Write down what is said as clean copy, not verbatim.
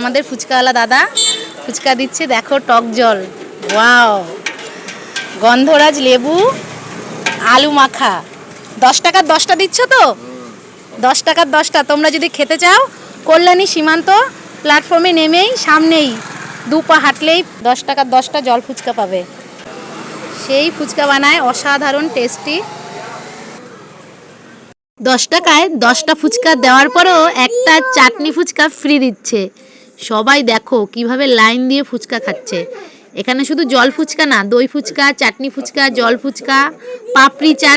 আমাদের ফুচকাওয়ালা দাদা ফুচকা দিচ্ছে, দেখো টক জল, ওয়াও, গন্ধরাজ লেবু, আলু মাখা। 10 টাকার 10টা দিচ্ছ তো? 10 টাকার 10টা। তোমরা যদি খেতে চাও কল্যাণী সীমান্ত প্ল্যাটফর্মে নেমেই সামনেই 2 পা হাঁটলেই 10 টাকার 10টা জল ফুচকা পাবে। সেই ফুচকা বানায় অসাধারণ টেস্টি। 10 টাকায় 10টা ফুচকা দেওয়ার পরেও একটা চাটনি ফুচকা ফ্রি দিচ্ছে। সবাই দেখো কিভাবে লাইন দিয়ে ফুচকা খাচ্ছে। এখানে শুধু জল ফুচকা না, দই ফুচকা, চাটনি ফুচকা, জল ফুচকা, পাপড়ি চাট,